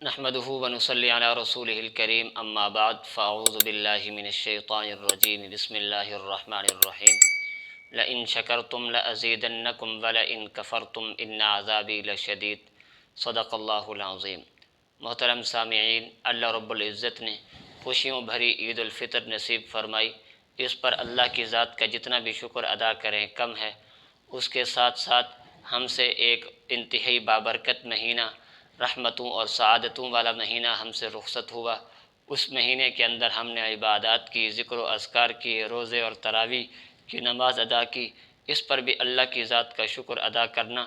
نحمده ونصلي على رسوله الكريم اما بعد فاعوذ بالله من الشيطان الرجيم بسم الله الرحمن الرحيم لئن شكرتم لأزيدنكم ولئن كفرتم ان عذابي لشديد صدق اللہ العظیم۔ محترم سامعین، اللہ رب العزت نے خوشیوں بھری عید الفطر نصیب فرمائی۔ اس پر اللہ کی ذات کا جتنا بھی شکر ادا کریں کم ہے۔ اس کے ساتھ ساتھ ہم سے ایک انتہائی بابرکت مہینہ، رحمتوں اور سعادتوں والا مہینہ ہم سے رخصت ہوا۔ اس مہینے کے اندر ہم نے عبادات کی، ذکر و اذکار کیے، روزے اور تراویح کی نماز ادا کی۔ اس پر بھی اللہ کی ذات کا شکر ادا کرنا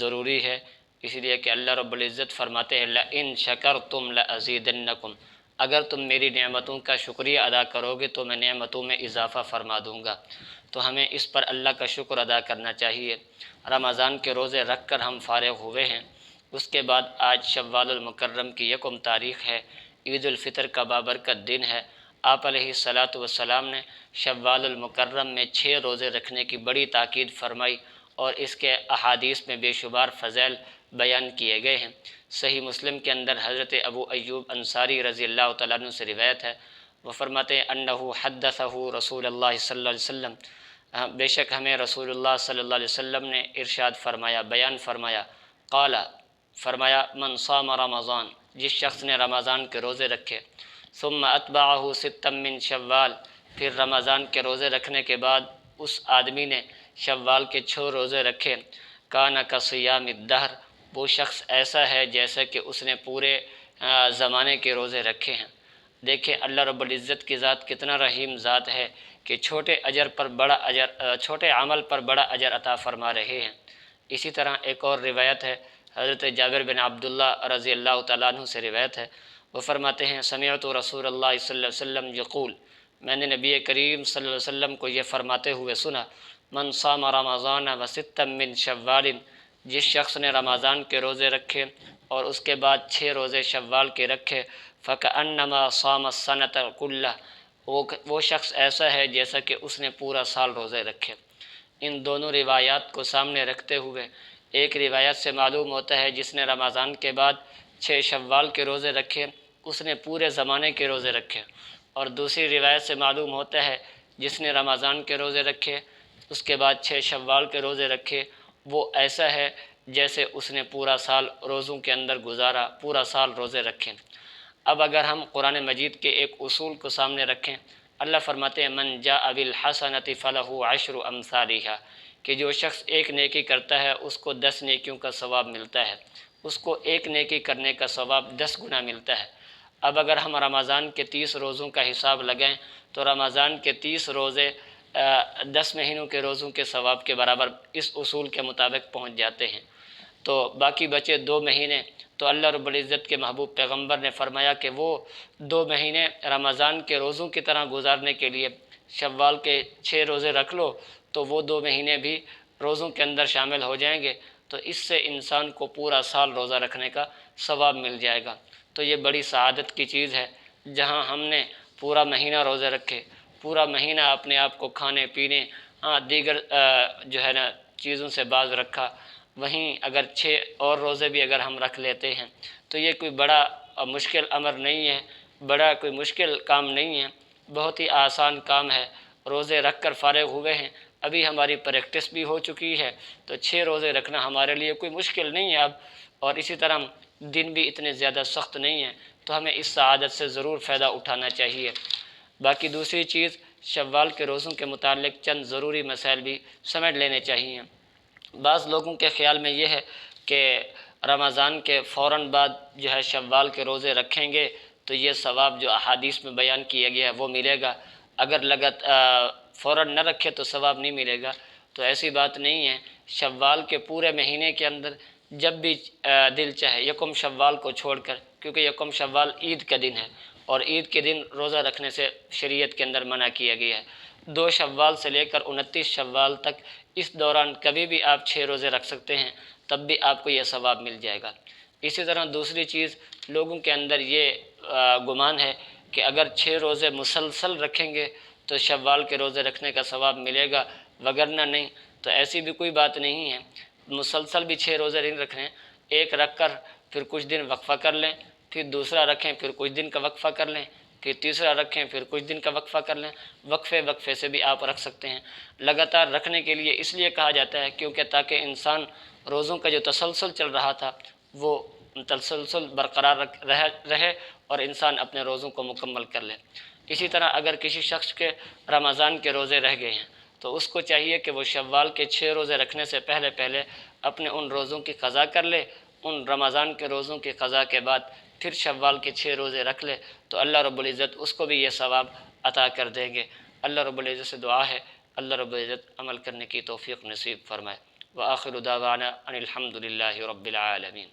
ضروری ہے، اس لیے کہ اللہ رب العزت فرماتے ہیں لَإِن شَكَرْتُمْ لَأَزِيدَنَّكُمْ، اگر تم میری نعمتوں کا شکریہ ادا کرو گے تو میں نعمتوں میں اضافہ فرما دوں گا۔ تو ہمیں اس پر اللہ کا شکر ادا کرنا چاہیے۔ رمضان کے روزے رکھ کر ہم فارغ ہوئے ہیں۔ اس کے بعد آج شوال المکرم کی یکم تاریخ ہے، عید الفطر کا بابرکت دن ہے۔ آپ علیہ الصلاۃ والسلام نے شوال المکرم میں 6 روزے رکھنے کی بڑی تاکید فرمائی اور اس کے احادیث میں بے شمار فضائل بیان کیے گئے ہیں۔ صحیح مسلم کے اندر حضرت ابو ایوب انصاری رضی اللہ تعالیٰ عنہ سے روایت ہے، وہ فرماتے ہیں انہو حدثہ رسول اللہ صلی اللہ علیہ وسلم، بے شک ہمیں رسول اللہ صلی اللہ علیہ وسلم نے ارشاد فرمایا، بیان فرمایا، قال فرمایا من صام رمضان، جس شخص نے رمضان کے روزے رکھے، ثم اتبعہ ستا من شوال، پھر رمضان کے روزے رکھنے کے بعد اس آدمی نے شوال کے 6 روزے رکھے، کان کصیام الدہر، وہ شخص ایسا ہے جیسے کہ اس نے پورے زمانے کے روزے رکھے ہیں۔ دیکھیں اللہ رب العزت کی ذات کتنا رحیم ذات ہے کہ چھوٹے عمل پر بڑا اجر عطا فرما رہے ہیں۔ اسی طرح ایک اور روایت ہے، حضرت جابر بن عبداللہ رضی اللہ تعالیٰ عنہ سے روایت ہے، وہ فرماتے ہیں سمعت رسول اللہ صلی اللہ علیہ وسلم یقول، میں نے نبی کریم صلی اللہ علیہ وسلم کو یہ فرماتے ہوئے سنا، من صام رمضان وستا من شوال، جس شخص نے رمضان کے روزے رکھے اور اس کے بعد 6 روزے شوال کے رکھے، فکأنما صام السنة کلہ، وہ شخص ایسا ہے جیسا کہ اس نے پورا سال روزے رکھے۔ ان دونوں روایات کو سامنے رکھتے ہوئے ایک روایت سے معلوم ہوتا ہے جس نے رمضان کے بعد 6 شوال کے روزے رکھے اس نے پورے زمانے کے روزے رکھے، اور دوسری روایت سے معلوم ہوتا ہے جس نے رمضان کے روزے رکھے اس کے بعد 6 شوال کے روزے رکھے وہ ایسا ہے جیسے اس نے پورا سال روزوں کے اندر گزارا، پورا سال روزے رکھیں۔ اب اگر ہم قرآن مجید کے ایک اصول کو سامنے رکھیں، اللہ فرماتے ہیں من جاء بالحسنۃ فلہ عشر امثالھا، کہ جو شخص ایک نیکی کرتا ہے اس کو 10 نیکیوں کا ثواب ملتا ہے، اس کو ایک نیکی کرنے کا ثواب 10 گنا ملتا ہے۔ اب اگر ہم رمضان کے 30 روزوں کا حساب لگائیں تو رمضان کے 30 روزے 10 مہینوں کے روزوں کے ثواب کے برابر اس اصول کے مطابق پہنچ جاتے ہیں۔ تو باقی بچے 2 مہینے، تو اللہ رب العزت کے محبوب پیغمبر نے فرمایا کہ وہ 2 مہینے رمضان کے روزوں کی طرح گزارنے کے لیے شوال کے 6 روزے رکھ لو تو وہ 2 مہینے بھی روزوں کے اندر شامل ہو جائیں گے، تو اس سے انسان کو پورا سال روزہ رکھنے کا ثواب مل جائے گا۔ تو یہ بڑی سعادت کی چیز ہے، جہاں ہم نے پورا مہینہ روزے رکھے، پورا مہینہ اپنے آپ کو کھانے پینے دیگر جو ہے نا چیزوں سے باز رکھا، وہیں اگر 6 اور روزے بھی اگر ہم رکھ لیتے ہیں تو یہ کوئی بڑا مشکل امر نہیں ہے، بڑا کوئی مشکل کام نہیں ہے، بہت ہی آسان کام ہے۔ روزے رکھ کر فارغ ہوئے ہیں، ابھی ہماری پریکٹس بھی ہو چکی ہے، تو 6 روزے رکھنا ہمارے لیے کوئی مشکل نہیں ہے اب، اور اسی طرح دن بھی اتنے زیادہ سخت نہیں ہیں، تو ہمیں اس سعادت سے ضرور فائدہ اٹھانا چاہیے۔ باقی دوسری چیز، شوال کے روزوں کے متعلق چند ضروری مسائل بھی سمجھ لینے چاہیے۔ بعض لوگوں کے خیال میں یہ ہے کہ رمضان کے فوراً بعد جو ہے شوال کے روزے رکھیں گے تو یہ ثواب جو احادیث میں بیان کیا گیا ہے وہ ملے گا، اگر فوراً نہ رکھے تو ثواب نہیں ملے گا، تو ایسی بات نہیں ہے۔ شوال کے پورے مہینے کے اندر جب بھی دل چاہے، یکم شوال کو چھوڑ کر، کیونکہ یکم شوال عید کا دن ہے اور عید کے دن روزہ رکھنے سے شریعت کے اندر منع کیا گیا ہے۔ 2 شوال سے لے کر 29 شوال تک اس دوران کبھی بھی آپ 6 روزے رکھ سکتے ہیں، تب بھی آپ کو یہ ثواب مل جائے گا۔ اسی طرح دوسری چیز، لوگوں کے اندر یہ گمان ہے کہ اگر 6 روزے مسلسل رکھیں گے تو شوال کے روزے رکھنے کا ثواب ملے گا، وگرنہ نہیں، تو ایسی بھی کوئی بات نہیں ہے۔ مسلسل بھی 6 روزے نہیں رکھنے، ایک رکھ کر پھر کچھ دن وقفہ کر لیں، پھر دوسرا رکھیں پھر کچھ دن کا وقفہ کر لیں، پھر تیسرا رکھیں پھر کچھ دن کا وقفہ کر لیں، وقفے سے بھی آپ رکھ سکتے ہیں۔ لگاتار رکھنے کے لیے اس لیے کہا جاتا ہے کیونکہ تاکہ انسان روزوں کا جو تسلسل چل رہا تھا وہ تسلسل برقرار رہے اور انسان اپنے روزوں کو مکمل کر لے۔ اسی طرح اگر کسی شخص کے رمضان کے روزے رہ گئے ہیں تو اس کو چاہیے کہ وہ شوال کے 6 روزے رکھنے سے پہلے اپنے ان روزوں کی قضا کر لے، ان رمضان کے روزوں کی قضا کے بعد پھر شوال کے 6 روزے رکھ لے تو اللہ رب العزت اس کو بھی یہ ثواب عطا کر دیں گے۔ اللہ رب العزت سے دعا ہے اللہ رب العزت عمل کرنے کی توفیق نصیب فرمائے۔ وآخر دعوانا ان الحمد للہ رب العالمین۔